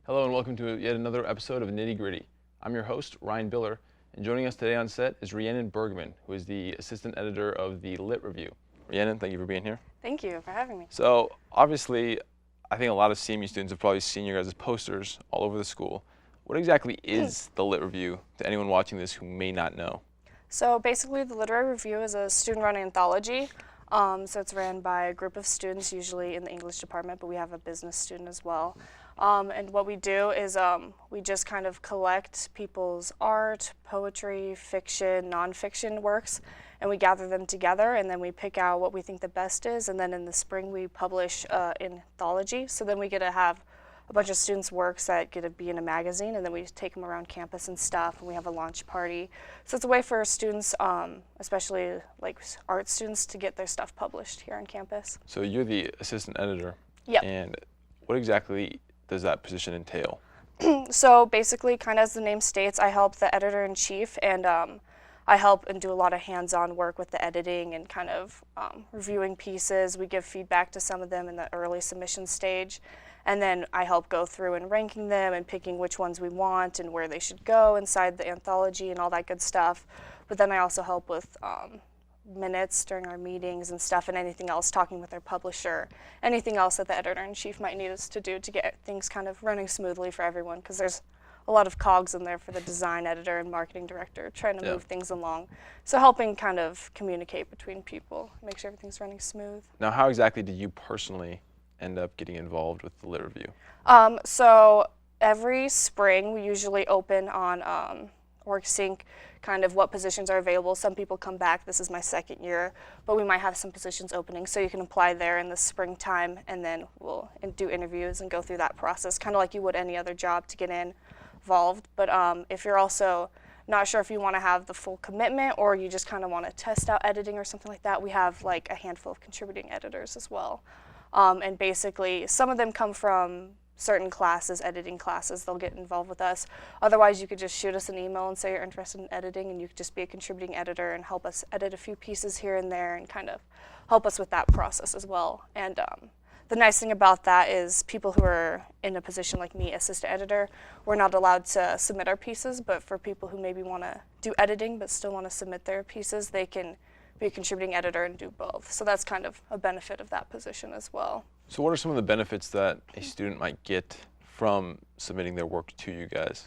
Hello and welcome to yet another episode of Nitty Gritty. I'm your host, Ryan Biller, and joining us today on set is Rhiannon Bergman, who is the assistant editor of the Lit Review. Rhiannon, thank you for being here. Thank you for having me. So obviously, I think a lot of CMU students have probably seen your guys' posters all over the school. What exactly is the Lit Review to anyone watching this who may not know? So basically, the Literary Review is a student-run anthology. So it's ran by a group of students, usually in the English department, but we have a business student as well. And what we do is we just kind of collect people's art, poetry, fiction, nonfiction works, and we gather them together, and then we pick out what we think the best is, and then in the spring we publish an anthology. So then we get to have a bunch of students' works that get to be in a magazine, and then we take them around campus and stuff, and we have a launch party. So it's a way for students, especially like art students, to get their stuff published here on campus. So you're the assistant editor. Yep. And what exactly does that position entail? So basically, kind of as the name states, I help the editor-in-chief, and I help and do a lot of hands-on work with the editing and kind of reviewing pieces. We give feedback to some of them in the early submission stage. And then I help go through and ranking them and picking which ones we want and where they should go inside the anthology and all that good stuff. But then I also help with minutes during our meetings and stuff, and anything else, talking with our publisher, anything else that the editor-in-chief might need us to do to get things kind of running smoothly for everyone, because there's a lot of cogs in there for the design editor and marketing director trying to move things along. So helping kind of communicate between people, make sure everything's running smooth. Now, how exactly did you personally end up getting involved with the Lit Review? So every spring we usually open on WorkSync kind of what positions are available. Some people come back, this is my second year, but we might have some positions opening, so you can apply there in the springtime, and then we'll do interviews and go through that process, kind of like you would any other job to get involved. But if you're also not sure if you want to have the full commitment or you just kind of want to test out editing or something like that, we have like a handful of contributing editors as well. And basically, some of them come from certain classes, editing classes, they'll get involved with us. Otherwise, you could just shoot us an email and say you're interested in editing, and you could just be a contributing editor and help us edit a few pieces here and there and kind of help us with that process as well. And the nice thing about that is people who are in a position like me, assistant editor, we're not allowed to submit our pieces, but for people who maybe want to do editing but still want to submit their pieces, they can be a contributing editor and do both. So that's kind of a benefit of that position as well. So what are some of the benefits that a student might get from submitting their work to you guys?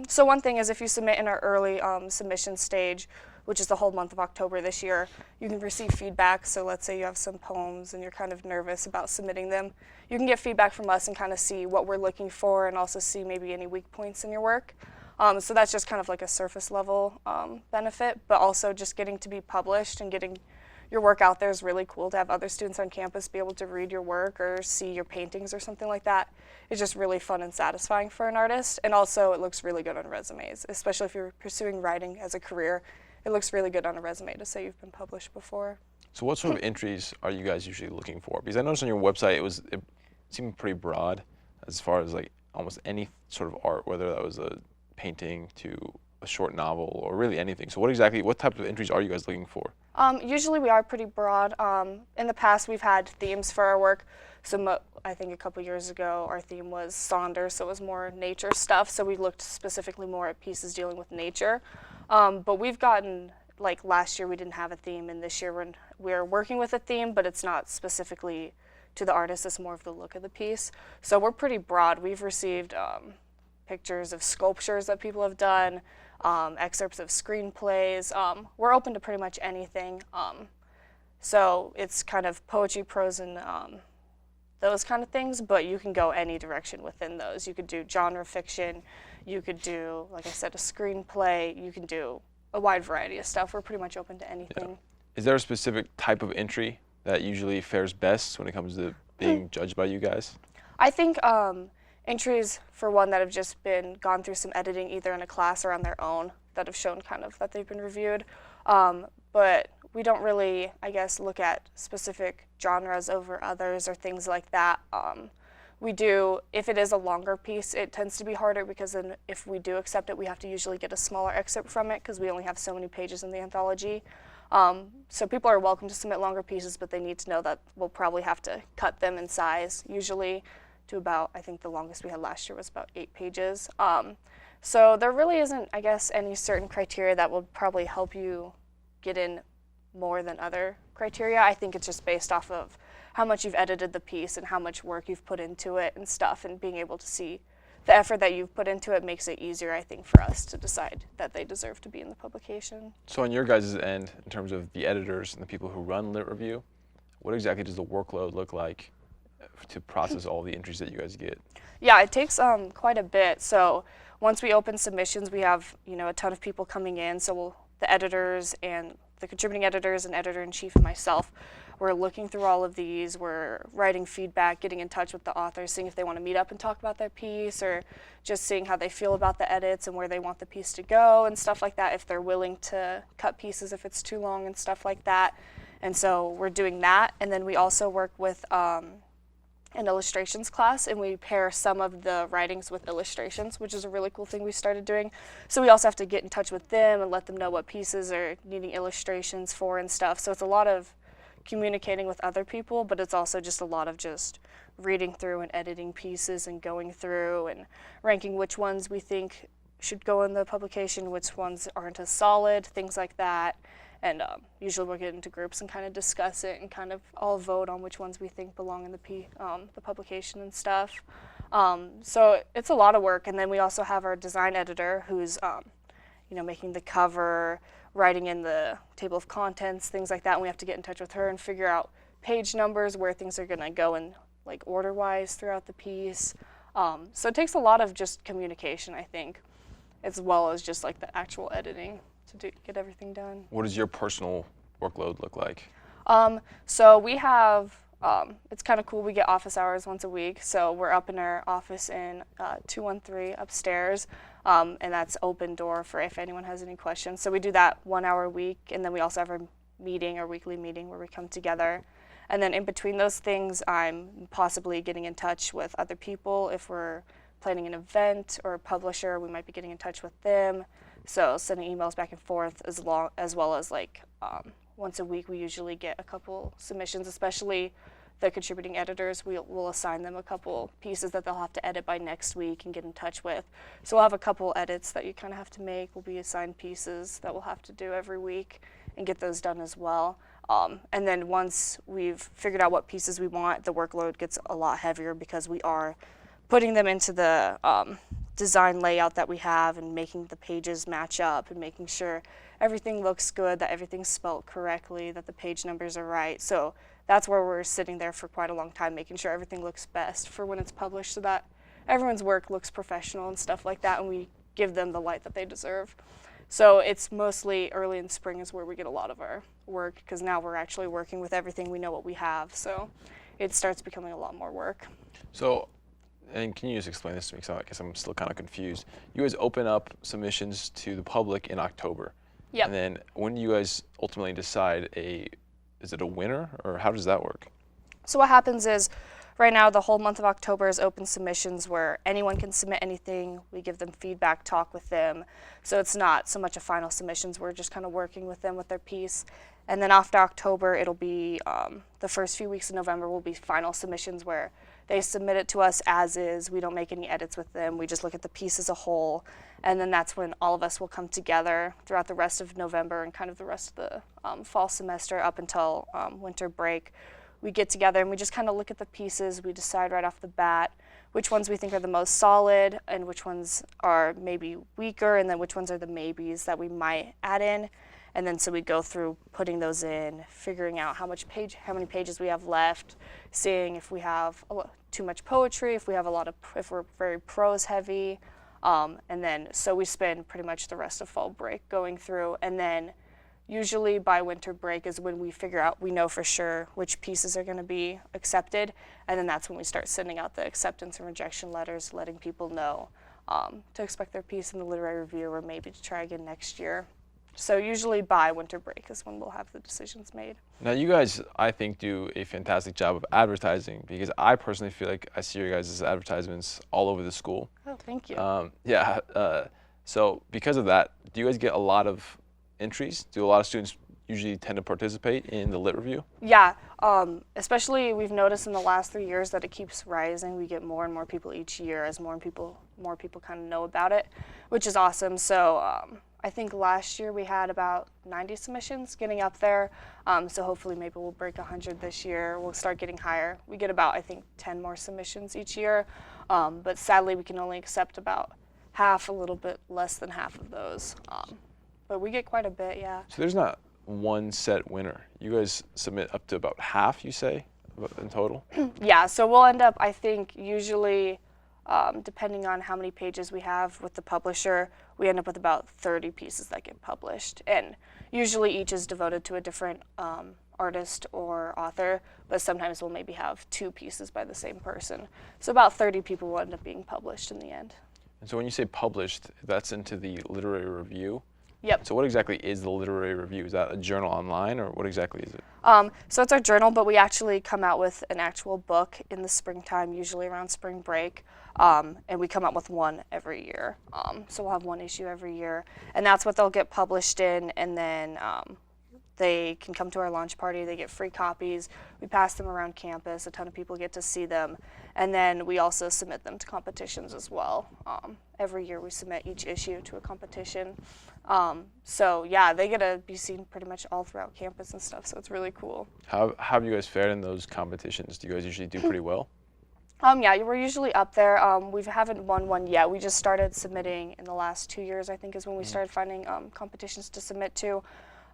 So one thing is if you submit in our early submission stage, which is the whole month of October this year, you can receive feedback. So let's say you have some poems and you're kind of nervous about submitting them. You can get feedback from us and kind of see what we're looking for and also see maybe any weak points in your work. So that's just kind of like a surface level benefit, but also just getting to be published and getting your work out there is really cool. To have other students on campus be able to read your work or see your paintings or something like that is just really fun and satisfying for an artist. And also it looks really good on resumes, especially if you're pursuing writing as a career. It looks really good on a resume to say you've been published before. So what sort of entries are you guys usually looking for? Because I noticed on your website it seemed pretty broad as far as like almost any sort of art, whether that was a painting to a short novel or really anything. So what type of entries are you guys looking for? Usually we are pretty broad. In the past we've had themes for our work. So I think a couple years ago our theme was Sonder, so it was more nature stuff. So we looked specifically more at pieces dealing with nature. But we've gotten, like last year we didn't have a theme, and this year we're working with a theme, but it's not specifically to the artist, it's more of the look of the piece. So we're pretty broad. We've received pictures of sculptures that people have done, excerpts of screenplays. We're open to pretty much anything. So it's kind of poetry, prose, and those kind of things, but you can go any direction within those. You could do genre fiction, you could do, like I said, a screenplay, you can do a wide variety of stuff. We're pretty much open to anything. Yeah. Is there a specific type of entry that usually fares best when it comes to being judged by you guys? I think entries, for one, that have just gone through some editing either in a class or on their own that have shown kind of that they've been reviewed. But we don't really, I guess, look at specific genres over others or things like that. We do, if it is a longer piece, it tends to be harder because then if we do accept it, we have to usually get a smaller excerpt from it because we only have so many pages in the anthology. So people are welcome to submit longer pieces, but they need to know that we'll probably have to cut them in size usually to about, I think the longest we had last year was about 8 pages. So there really isn't, I guess, any certain criteria that will probably help you get in more than other criteria. I think it's just based off of how much you've edited the piece and how much work you've put into it and stuff, and being able to see the effort that you've put into it makes it easier, I think, for us to decide that they deserve to be in the publication. So on your guys' end, in terms of the editors and the people who run Lit Review, what exactly does the workload look like to process all the entries that you guys get? Yeah, it takes quite a bit. So once we open submissions, we have a ton of people coming in. So the editors and the contributing editors and editor-in-chief and myself, we're looking through all of these. We're writing feedback, getting in touch with the authors, seeing if they want to meet up and talk about their piece, or just seeing how they feel about the edits and where they want the piece to go and stuff like that, if they're willing to cut pieces if it's too long and stuff like that. And so we're doing that. And then we also work with an illustrations class, and we pair some of the writings with illustrations, which is a really cool thing we started doing. So we also have to get in touch with them and let them know what pieces are needing illustrations for and stuff. So it's a lot of communicating with other people, but it's also just a lot of just reading through and editing pieces and going through and ranking which ones we think should go in the publication, which ones aren't as solid, things like that. And usually we'll get into groups and kind of discuss it and kind of all vote on which ones we think belong in the publication and stuff. So it's a lot of work. And then we also have our design editor who's making the cover, writing in the table of contents, things like that. And we have to get in touch with her and figure out page numbers, where things are going to go in like order-wise throughout the piece. So it takes a lot of just communication, I think, as well as just like the actual editing to get everything done. What does your personal workload look like? So we have, it's kind of cool, we get office hours once a week. So we're up in our office in 213 upstairs, and that's open door for if anyone has any questions. So we do that 1 hour a week, and then we also have our meeting, our weekly meeting, where we come together. And then in between those things, I'm possibly getting in touch with other people. If we're planning an event or a publisher, we might be getting in touch with them. So sending emails back and forth, as well as like once a week we usually get a couple submissions, especially the contributing editors. We'll assign them a couple pieces that they'll have to edit by next week and get in touch with. So we'll have a couple edits that you kind of have to make. We'll be assigned pieces that we'll have to do every week and get those done as well. And then once we've figured out what pieces we want, the workload gets a lot heavier because we are putting them into the design layout that we have and making the pages match up and making sure everything looks good, that everything's spelled correctly, that the page numbers are right. So that's where we're sitting there for quite a long time, making sure everything looks best for when it's published, so that everyone's work looks professional and stuff like that, and we give them the light that they deserve. So it's mostly early in spring is where we get a lot of our work, because now we're actually working with everything. We know what we have, so it starts becoming a lot more work. So, and can you just explain this to me, because I guess I'm still kind of confused. You guys open up submissions to the public in October. Yep. And then when do you guys ultimately decide is it a winner, or how does that work? So what happens is, right now the whole month of October is open submissions, where anyone can submit anything. We give them feedback, talk with them. So it's not so much a final submissions, we're just kind of working with them with their piece. And then after October, it'll be the first few weeks of November will be final submissions, where they submit it to us as is. We don't make any edits with them. We just look at the piece as a whole. And then that's when all of us will come together throughout the rest of November and kind of the rest of the fall semester up until winter break. We get together and we just kind of look at the pieces. We decide right off the bat which ones we think are the most solid and which ones are maybe weaker, and then which ones are the maybes that we might add in. And then so we go through putting those in, figuring out how many pages we have left, seeing if we have too much poetry, if we're very prose heavy. And then so we spend pretty much the rest of fall break going through, and then usually by winter break is when we know for sure which pieces are going to be accepted, and then that's when we start sending out the acceptance and rejection letters, letting people know to expect their piece in the literary review, or maybe to try again next year. So usually by winter break is when we'll have the decisions made. Now you guys, I think, do a fantastic job of advertising, because I personally feel like I see your guys' advertisements all over the school. Oh, thank you. So because of that, do you guys get a lot of entries? Do a lot of students usually tend to participate in the lit review? Yeah, especially we've noticed in the last 3 years that it keeps rising. We get more and more people each year as more people kind of know about it, which is awesome. So I think last year we had about 90 submissions, getting up there. So hopefully maybe we'll break 100 this year. We'll start getting higher. We get about, I think, 10 more submissions each year. But sadly, we can only accept about half, a little bit less than half of those. But we get quite a bit, yeah. So there's not one set winner. You guys submit up to about half, you say, in total? Yeah, so we'll end up, I think, usually, depending on how many pages we have with the publisher, we end up with about 30 pieces that get published. And usually each is devoted to a different artist or author, but sometimes we'll maybe have 2 pieces by the same person. So about 30 people will end up being published in the end. And so when you say published, that's into the literary review? Yep. So what exactly is the literary review? Is that a journal online, or what exactly is it? So it's our journal, but we actually come out with an actual book in the springtime, usually around spring break, and we come out with one every year. So we'll have one issue every year, and that's what they'll get published in, and then they can come to our launch party. They get free copies. We pass them around campus. A ton of people get to see them, and then we also submit them to competitions as well. Every year we submit each issue to a competition. So yeah, they get to be seen pretty much all throughout campus and stuff, so it's really cool. How have you guys fared in those competitions? Do you guys usually do pretty well? Yeah, we're usually up there. We haven't won one yet. We just started submitting in the last 2 years, I think, is when we started finding competitions to submit to.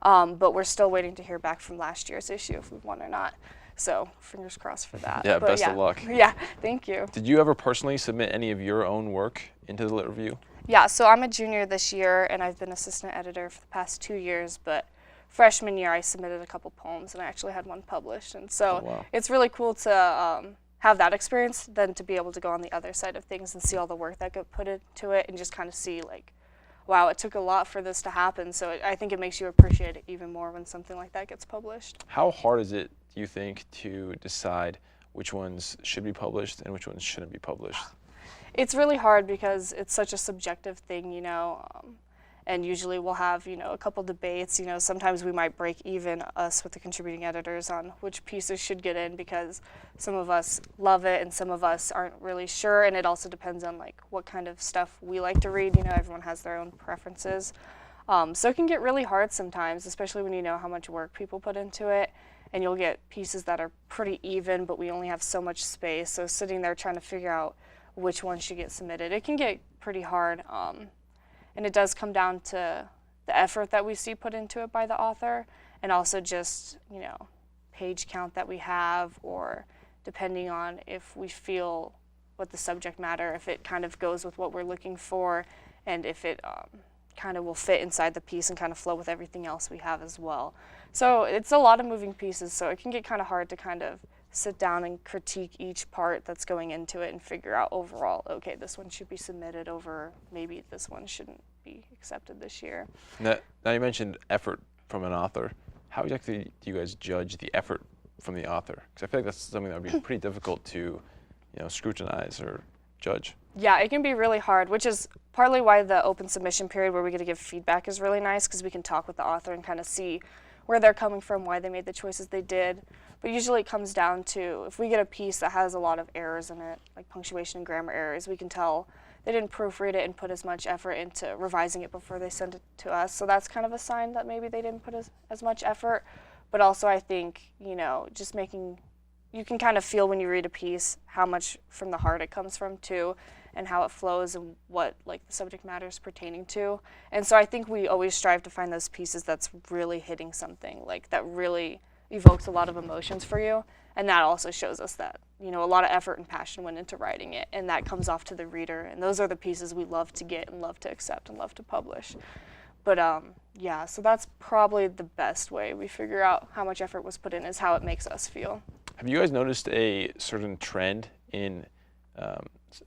But we're still waiting to hear back from last year's issue if we've won or not. So fingers crossed for that. Yeah, but best of luck. Yeah, thank you. Did you ever personally submit any of your own work into the lit review? Yeah, so I'm a junior this year, and I've been assistant editor for the past 2 years, but freshman year I submitted a couple poems, and I actually had one published. And so wow. It's really cool to have that experience, then to be able to go on the other side of things and see all the work that got put into it, and just kind of see, like, wow, it took a lot for this to happen. So I think it makes you appreciate it even more when something like that gets published. How hard is it, do you think, to decide which ones should be published and which ones shouldn't be published? It's really hard because it's such a subjective thing, and usually we'll have, a couple debates. Sometimes we might break even, us with the contributing editors, on which pieces should get in, because some of us love it and some of us aren't really sure, and it also depends on like what kind of stuff we like to read. Everyone has their own preferences. So it can get really hard sometimes, especially when you know how much work people put into it, and you'll get pieces that are pretty even, but we only have so much space. So sitting there trying to figure out which one should get submitted, it can get pretty hard. And it does come down to the effort that we see put into it by the author, and also just, page count that we have, or depending on if we feel what the subject matter, if it kind of goes with what we're looking for, and if it kind of will fit inside the piece and kind of flow with everything else we have as well. So it's a lot of moving pieces, so it can get kind of hard to kind of sit down and critique each part that's going into it and figure out overall, okay, this one should be submitted over, maybe this one shouldn't be accepted this year. Now you mentioned effort from an author. How exactly do you guys judge the effort from the author? Because I feel like that's something that would be pretty difficult to, scrutinize or judge. Yeah, it can be really hard, which is partly why the open submission period where we get to give feedback is really nice, because we can talk with the author and kind of see where they're coming from, why they made the choices they did. But usually it comes down to, if we get a piece that has a lot of errors in it, like punctuation and grammar errors, we can tell they didn't proofread it and put as much effort into revising it before they sent it to us. So that's kind of a sign that maybe they didn't put as much effort. But also I think, just you can kind of feel when you read a piece how much from the heart it comes from too, and how it flows and what like the subject matter is pertaining to. And so I think we always strive to find those pieces that's really hitting something, like that really evokes a lot of emotions for you. And that also shows us that, a lot of effort and passion went into writing it, and that comes off to the reader. And those are the pieces we love to get and love to accept and love to publish. But yeah, so that's probably the best way we figure out how much effort was put in, is how it makes us feel. Have you guys noticed a certain trend in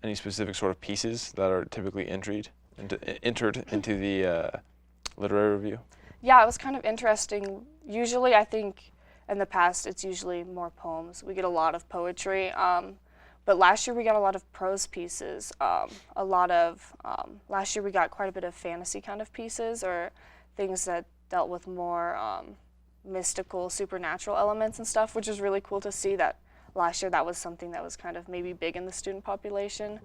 any specific sort of pieces that are typically entered into the literary review? Yeah, it was kind of interesting. Usually, I think in the past, it's usually more poems. We get a lot of poetry, but last year we got a lot of prose pieces. Last year we got quite a bit of fantasy kind of pieces, or things that dealt with more mystical, supernatural elements and stuff, which is really cool to see that last year that was something that was kind of maybe big in the student population.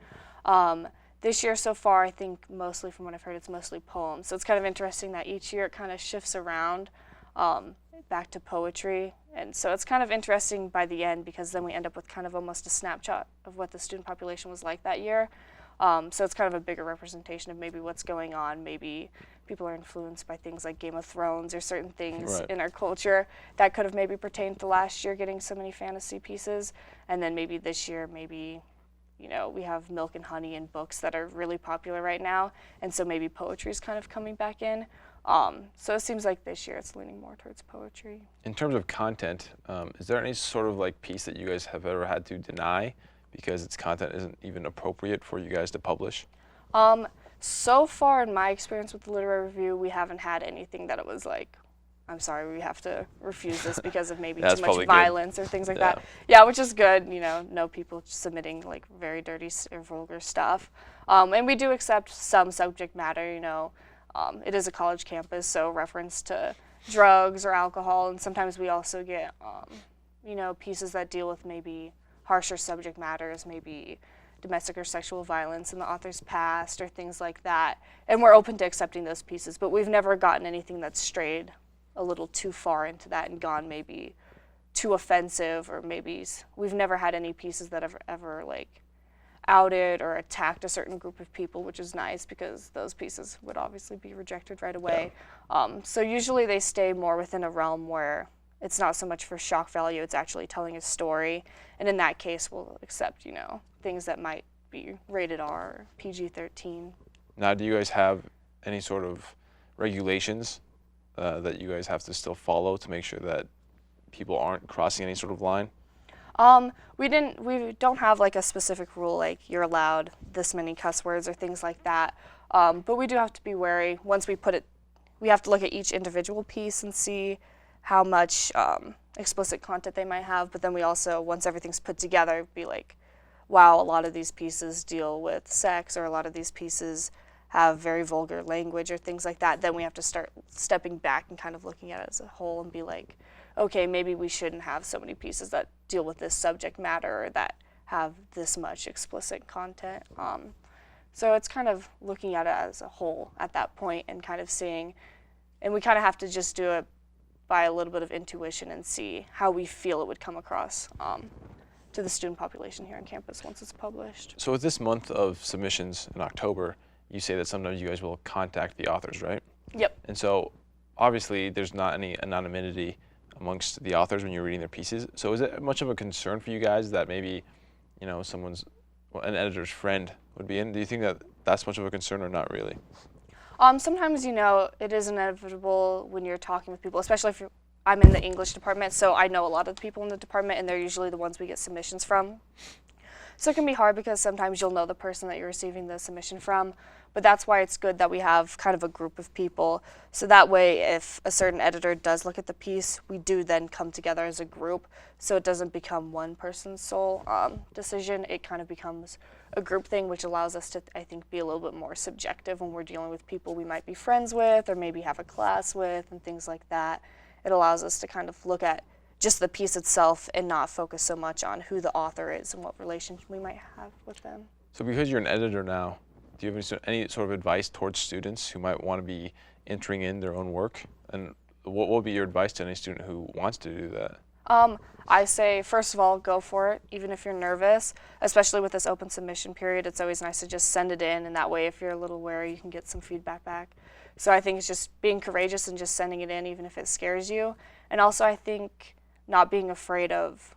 This year so far, I think mostly from what I've heard, it's mostly poems. So it's kind of interesting that each year it kind of shifts around back to poetry. And so it's kind of interesting by the end because then we end up with kind of almost a snapshot of what the student population was like that year. So it's kind of a bigger representation of maybe what's going on. Maybe people are influenced by things like Game of Thrones or certain things in our culture that could have maybe pertained to last year getting so many fantasy pieces. And then maybe this year, maybe, you know, we have Milk and Honey and books that are really popular right now. And so maybe poetry is kind of coming back in. So it seems like this year it's leaning more towards poetry. In terms of content, is there any sort of like piece that you guys have ever had to deny because its content isn't even appropriate for you guys to publish? So far in my experience with the literary review, we haven't had anything that it was like, I'm sorry, we have to refuse this because of maybe too much violence or things like that. Yeah, which is good, you know, no people submitting like very dirty or vulgar stuff. And we do accept some subject matter, you know. It is a college campus, so reference to drugs or alcohol, and sometimes we also get, you know, pieces that deal with maybe harsher subject matters, maybe domestic or sexual violence in the author's past or things like that. And we're open to accepting those pieces, but we've never gotten anything that's strayed a little too far into that and gone maybe too offensive, or maybe we've never had any pieces that have ever like outed or attacked a certain group of people, which is nice because those pieces would obviously be rejected right away. So usually they stay more within a realm where it's not so much for shock value, it's actually telling a story. And in that case, we'll accept, you know, things that might be rated R or PG-13. Now, do you guys have any sort of regulations that you guys have to still follow to make sure that people aren't crossing any sort of line? We don't have like a specific rule like you're allowed this many cuss words or things like that. But we do have to be wary. Once we put it, we have to look at each individual piece and see how much explicit content they might have. But then we also, once everything's put together, be like, wow, a lot of these pieces deal with sex, or a lot of these pieces have very vulgar language or things like that. Then we have to start stepping back and kind of looking at it as a whole and be like, okay, maybe we shouldn't have so many pieces that deal with this subject matter or that have this much explicit content. So it's kind of looking at it as a whole at that point and kind of seeing, and we kind of have to just do it by a little bit of intuition and see how we feel it would come across to the student population here on campus once it's published. So with this month of submissions in October, you say that sometimes you guys will contact the authors, right? Yep. And so obviously there's not any anonymity amongst the authors when you're reading their pieces. So is it much of a concern for you guys that maybe, you know, an editor's friend would be in? Do you think that that's much of a concern or not really? Sometimes, you know, it is inevitable when you're talking with people, especially if I'm in the English department, so I know a lot of the people in the department, and they're usually the ones we get submissions from. So it can be hard because sometimes you'll know the person that you're receiving the submission from, but that's why it's good that we have kind of a group of people. So that way, if a certain editor does look at the piece, we do then come together as a group, so it doesn't become one person's sole decision. It kind of becomes a group thing, which allows us to, I think, be a little bit more subjective when we're dealing with people we might be friends with or maybe have a class with and things like that. It allows us to kind of look at just the piece itself and not focus so much on who the author is and what relationship we might have with them. So because you're an editor now, do you have any sort of advice towards students who might want to be entering in their own work? And what would be your advice to any student who wants to do that? I say, first of all, go for it, even if you're nervous, especially with this open submission period. It's always nice to just send it in, and that way if you're a little wary, you can get some feedback back. So I think it's just being courageous and just sending it in, even if it scares you. And also I think not being afraid of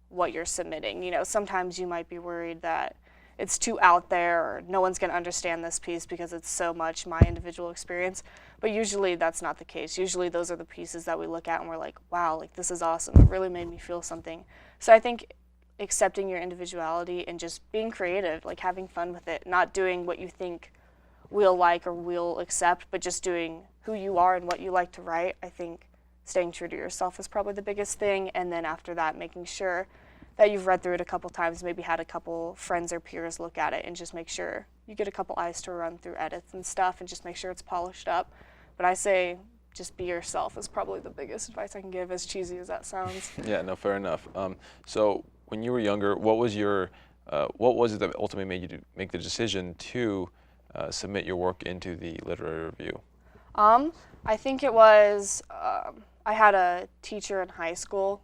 what you're submitting. You know, sometimes you might be worried that it's too out there or no one's going to understand this piece because it's so much my individual experience. But usually that's not the case. Usually those are the pieces that we look at and we're like, wow, like this is awesome. It really made me feel something. So I think accepting your individuality and just being creative, like having fun with it, not doing what you think we'll like or we'll accept, but just doing who you are and what you like to write. I think staying true to yourself is probably the biggest thing. And then after that, making sure that you've read through it a couple times, maybe had a couple friends or peers look at it, and just make sure you get a couple eyes to run through edits and stuff and just make sure it's polished up. But I say just be yourself is probably the biggest advice I can give, as cheesy as that sounds. Yeah, no, fair enough. So when you were younger, what was it that ultimately made you make the decision to submit your work into the literary review? I think it was, I had a teacher in high school.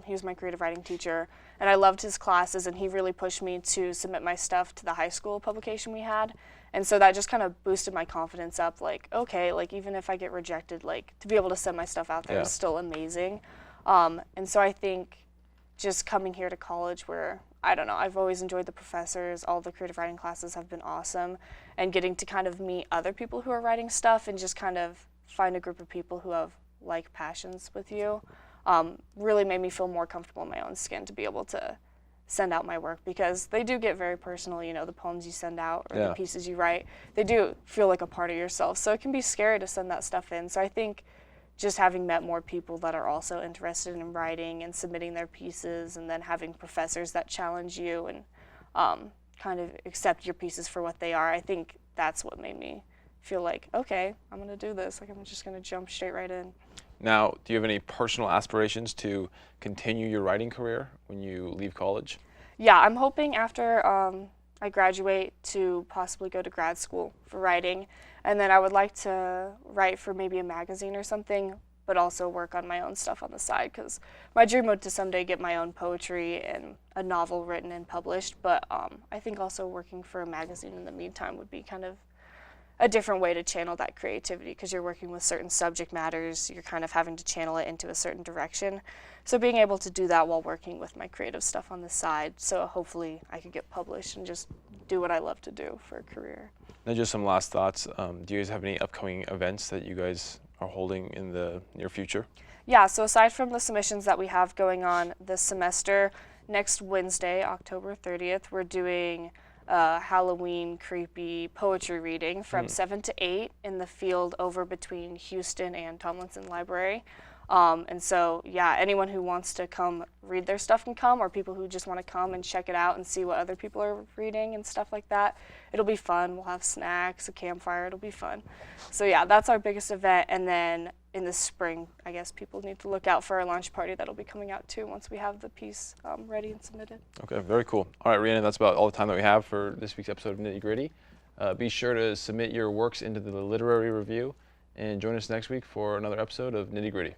He was my creative writing teacher, and I loved his classes, and he really pushed me to submit my stuff to the high school publication we had. And so that just kind of boosted my confidence up, like, okay, like even if I get rejected, like to be able to send my stuff out there is still amazing. And so I think just coming here to college where, I don't know, I've always enjoyed the professors, all the creative writing classes have been awesome, and getting to kind of meet other people who are writing stuff and just kind of find a group of people who have like passions with you really made me feel more comfortable in my own skin to be able to send out my work, because they do get very personal, you know, the poems you send out or the pieces you write, they do feel like a part of yourself. So it can be scary to send that stuff in. So I think just having met more people that are also interested in writing and submitting their pieces, and then having professors that challenge you and kind of accept your pieces for what they are, I think that's what made me feel like, okay, I'm going to do this. Like, I'm just going to jump straight right in. Now, do you have any personal aspirations to continue your writing career when you leave college? Yeah, I'm hoping after I graduate to possibly go to grad school for writing, and then I would like to write for maybe a magazine or something, but also work on my own stuff on the side, because my dream would to someday get my own poetry and a novel written and published, but I think also working for a magazine in the meantime would be kind of a different way to channel that creativity, because you're working with certain subject matters, you're kind of having to channel it into a certain direction. So being able to do that while working with my creative stuff on the side, so hopefully I could get published and just do what I love to do for a career. Now, just some last thoughts. Do you guys have any upcoming events that you guys are holding in the near future? Yeah, so aside from the submissions that we have going on this semester, next Wednesday, October 30th, we're doing Halloween creepy poetry reading from 7 to 8 in the field over between Houston and Tomlinson Library. And so, yeah, anyone who wants to come read their stuff can come, or people who just want to come and check it out and see what other people are reading and stuff like that. It'll be fun. We'll have snacks, a campfire. It'll be fun. So, yeah, that's our biggest event. And then in the spring, I guess people need to look out for our launch party that'll be coming out too once we have the piece ready and submitted. Okay, very cool. All right, Rhiannon, that's about all the time that we have for this week's episode of Nitty Gritty. Be sure to submit your works into the literary review, and join us next week for another episode of Nitty Gritty.